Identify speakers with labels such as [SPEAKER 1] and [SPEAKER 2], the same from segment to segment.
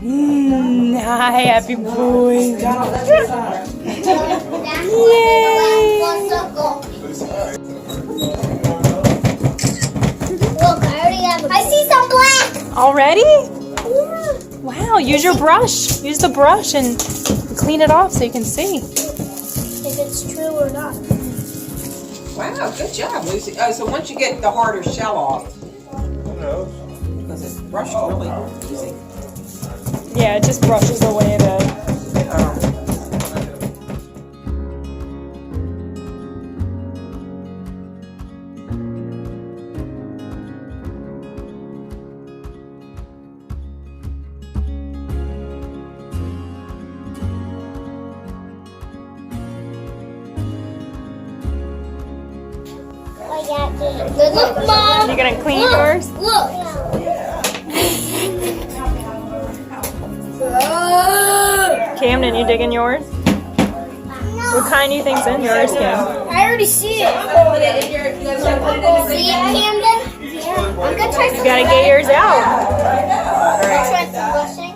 [SPEAKER 1] Hi, happy boy. Yay!
[SPEAKER 2] Look, I see some black.
[SPEAKER 1] Already?
[SPEAKER 2] Yeah.
[SPEAKER 1] Wow, use your brush. Use the brush and clean it off so you can see.
[SPEAKER 2] If it's true or not.
[SPEAKER 3] Wow, good job, Lucy. Oh, so once you get the harder shell off, because it's brushed really easy.
[SPEAKER 1] Yeah, it just brushes away the...
[SPEAKER 2] Look, Mom.
[SPEAKER 1] You gonna clean yours?
[SPEAKER 2] Look.
[SPEAKER 1] Camden, you digging yours? What kind do you think's in yours, Cam?
[SPEAKER 2] I already see it. See it, Camden? I'm gonna try
[SPEAKER 1] You gotta get yours out.
[SPEAKER 2] try some brushing.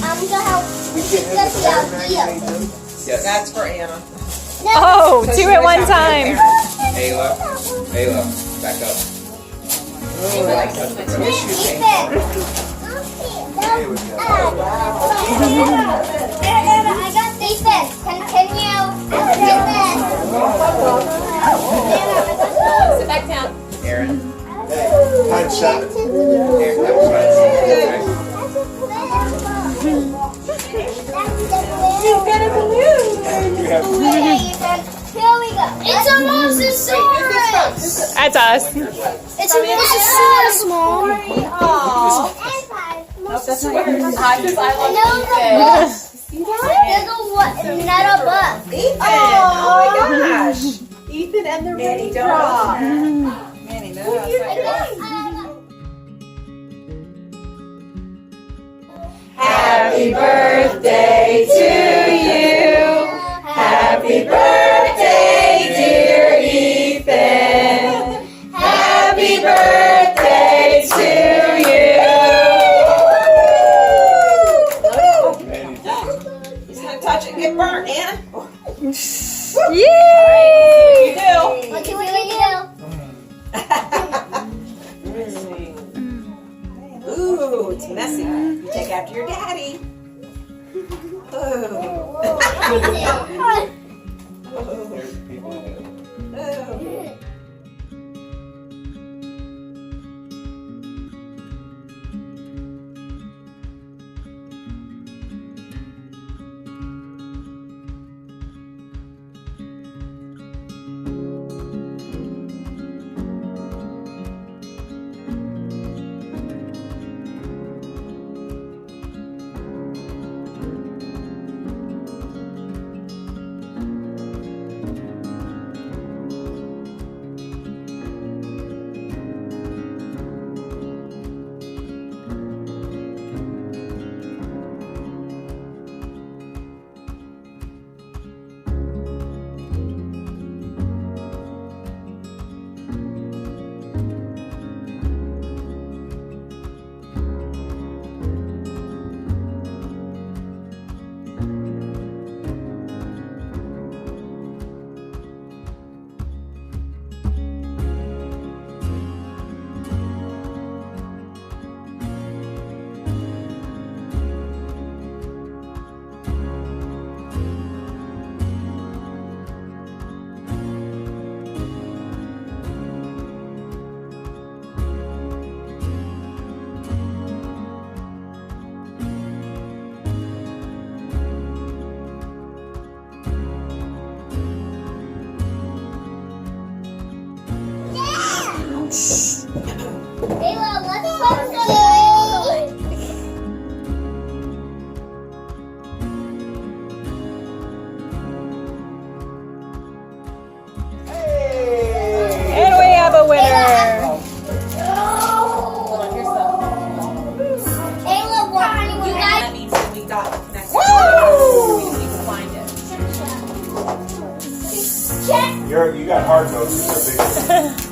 [SPEAKER 2] I'm gonna help.
[SPEAKER 3] That's for Anna.
[SPEAKER 1] Oh, two at one time.
[SPEAKER 4] Ayla, back up.
[SPEAKER 2] I got these. Can you?
[SPEAKER 3] Sit back down.
[SPEAKER 4] Aaron.
[SPEAKER 5] Time shot.
[SPEAKER 4] Aaron, that was right.
[SPEAKER 2] You've got a balloon. Here we go. It's a mosasaurus.
[SPEAKER 1] That's us.
[SPEAKER 2] It's a mosasaurus, Mom.
[SPEAKER 3] That's not yours. I
[SPEAKER 2] There's another bug.
[SPEAKER 3] Ethan. Oh my gosh. Ethan and the Manny dog. Manny knows. Happy birthday to you. Happy birthday, dear Ethan. Happy birthday to you. He's gonna touch it and get burnt, Anna.
[SPEAKER 1] Yay!
[SPEAKER 3] You do.
[SPEAKER 2] What do we do?
[SPEAKER 3] Ooh, it's messy. You take after your daddy. Ooh.
[SPEAKER 4] There's people in it.
[SPEAKER 3] Ooh.
[SPEAKER 5] You got hard modes, which are bigger.